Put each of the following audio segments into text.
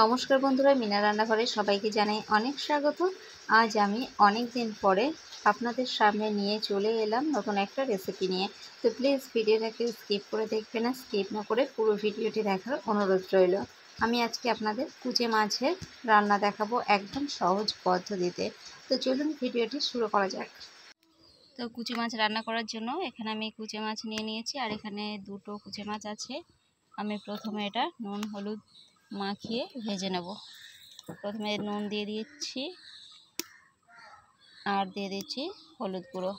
নমস্কার বন্ধুরা, মিনা রান্নাঘরে সবাইকে জানাই অনেক স্বাগত। আজ আমি অনেক দিন পরে আপনাদের সামনে নিয়ে চলে এলাম নতুন একটা রেসিপি নিয়ে। তো প্লিজ ভিডিওটাকে স্কিপ করে দেখবে না, স্কিপ না করে পুরো ভিডিওটি দেখার অনুরোধ রইল। আমি আজকে আপনাদের কুচে মাছের রান্না দেখাবো একদম সহজ পদ্ধতিতে। তো চলুন ভিডিওটি শুরু করা যাক। তো কুচে মাছ রান্না করার জন্য এখানে আমি কুচে মাছ নিয়ে নিয়েছি, আর এখানে দুটো কুচে মাছ আছে। আমি প্রথমে এটা নুন হলুদ মাখিয়ে ভেজে নেব। প্রথমে নুন দিয়ে দিচ্ছি আর দিয়ে দিচ্ছি হলুদ গুঁড়ো।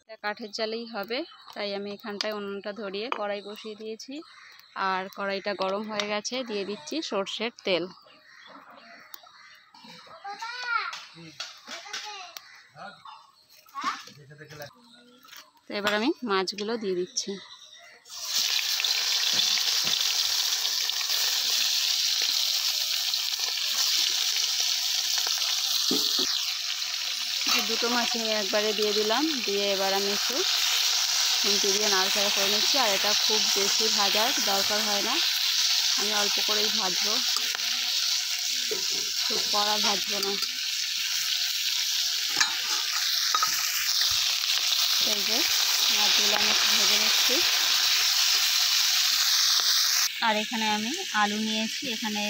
এটা কাঠের জালেই হবে, তাই আমি এখানটায় উনুনটা ধরিয়ে কড়াই বসিয়ে দিয়েছি, আর কড়াইটা গরম হয়ে গেছে। দিয়ে দিচ্ছি সর্ষের তেল। তো এবার আমি মাছগুলো দিয়ে দিচ্ছি। দুটো মাছ আমি একবারে দিয়ে দিলাম, দিয়ে এবার আমি একটু খুন্তি দিয়ে নাড়াচাড়া করে নিচ্ছি। আর এটা খুব বেশি ভাজার দরকার হয় না, আমি অল্প করেই ভাজবো, খুব কড়া ভাজবো না। এই যে মাছগুলো আমি ভেজে নিচ্ছি। আর এখানে আমি আলু নিয়েছি, এখানে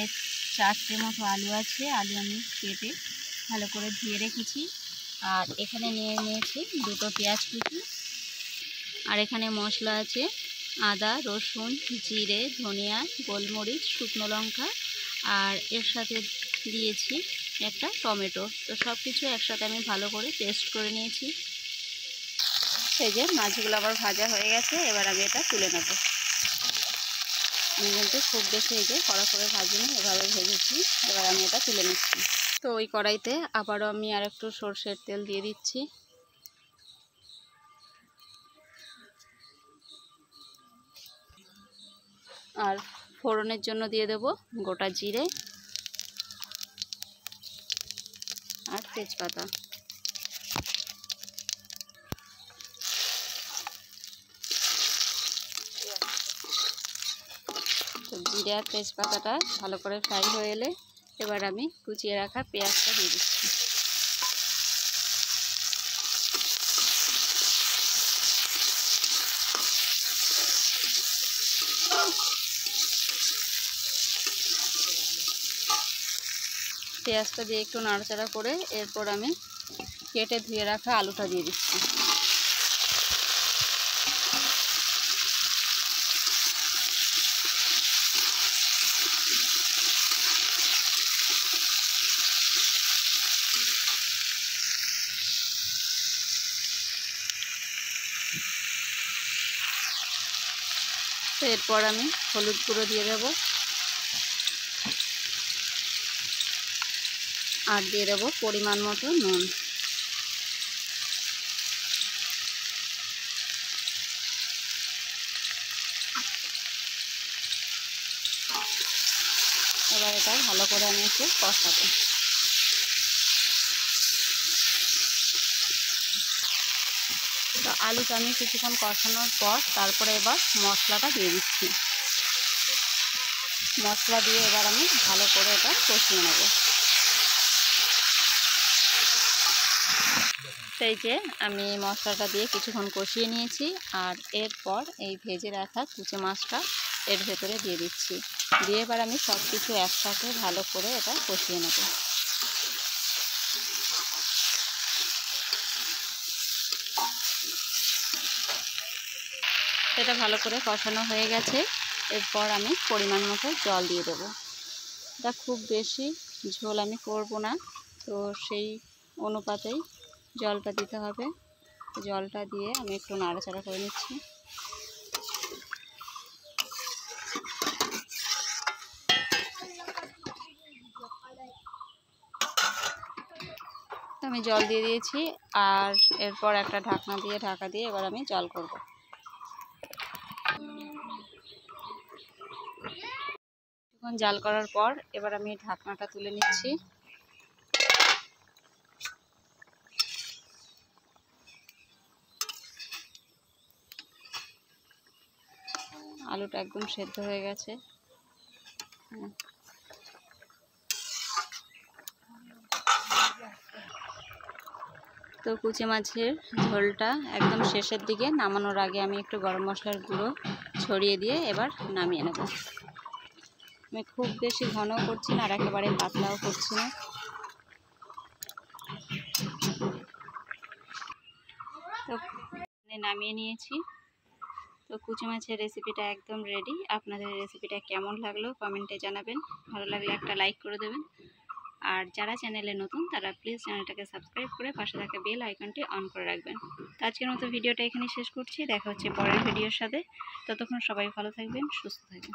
4টে মতো আলু আছে। আলু আমি কেটে ভালো করে ধুয়ে রেখেছি। আর এখানে নিয়ে নিয়েছি দুটো পেঁয়াজ কুচি। আর এখানে মশলা আছে আদা, রসুন, জিরে, ধনিয়া, গোলমরিচ, শুকনো লঙ্কা, আর এর সাথে দিয়েছি একটা টমেটো। তো সব কিছু একসাথে আমি ভালো করে পেস্ট করে নিয়েছি। এই যে মাছগুলো আবার ভাজা হয়ে গেছে, এবার আমি এটা তুলে নেব। আমি কিন্তু খুব বেশি এই যে কড়া করে ভাজিনি, এভাবে ভেজেছি। এবার আমি এটা তুলে নিচ্ছি। তো ওই কড়াইতে আবারও আমি আর একটু সরষের তেল দিয়ে দিচ্ছি। আর ফোড়নের জন্য দিয়ে দেব গোটা জিরে আর তেজপাতা। তো জিরে আর তেজপাতাটা ভালো করে ফ্রাই হয়ে এলে এবার আমি কুচিয়ে রাখা পেঁয়াজটা দিয়ে দিচ্ছি। পেঁয়াজটা দিয়ে একটু নাড়াচাড়া করে এরপর আমি কেটে ধুয়ে রাখা আলুটা দিয়ে দিচ্ছি। তো এরপর আমি হলুদ গুঁড়ো দিয়ে দেব, আর দিয়ে দেবো পরিমাণ মতো নুন। এবার এটা ভালো করে আমি একটু কষাবো। তো আলুটা আমি কিছুক্ষণ কষানোর পর তারপরে এবার মশলাটা দিয়ে দিচ্ছি। মশলা দিয়ে এবার আমি ভালো করে এটা কষিয়ে নেব। সেই যে আমি মশলাটা দিয়ে কিছুক্ষণ কষিয়ে নিয়েছি, আর এরপর এই ভেজে রাখা কুচে মাছটা এর ভেতরে দিয়ে দিচ্ছি। দিয়ে এবার আমি সব কিছু একসাথে ভালো করে এটা কষিয়ে নেব। এটা ভালো করে কষানো হয়ে গেছে। এরপর আমি পরিমাণ মতো জল দিয়ে দেবো। এটা খুব বেশি ঝোল আমি করব না, তো সেই অনুপাতেই জলটা দিতে হবে। জলটা দিয়ে আমি একটু নাড়াচাড়া করে নিচ্ছি। আমি জল দিয়ে দিয়েছি, আর এরপর একটা ঢাকনা দিয়ে ঢাকা দিয়ে এবার আমি জল করব। কিছুক্ষণ জাল করার পর এবার আমি ঢাকনাটা তুলে নিচ্ছি। আলুটা একদম সেদ্ধ হয়ে গেছে। তো কুচি মাছের ঝোলটা একদম শেষের দিকে, নামানোর আগে আমি একটু গরম মশলার গুঁড়ো ছড়িয়ে দিয়ে এবার নামিয়ে নেব। আমি খুব বেশি ঘনও করছি না আর একেবারে পাতলাও করছি না। তো নামিয়ে নিয়েছি। তো কুচি মাছের রেসিপিটা একদম রেডি। আপনাদের রেসিপিটা কেমন লাগলো কমেন্টে জানাবেন। ভালো লাগলে একটা লাইক করে দেবেন। আর যারা চ্যানেলে নতুন তারা প্লিজ চ্যানেলটাকে সাবস্ক্রাইব করে পাশে থাকা বেল আইকনটি অন করে রাখবেন। তো আজকের মতো ভিডিওটা এখানে শেষ করছি। দেখা হচ্ছে পরের ভিডিওর সাথে। ততক্ষণ সবাই ভালো থাকবেন, সুস্থ থাকবেন।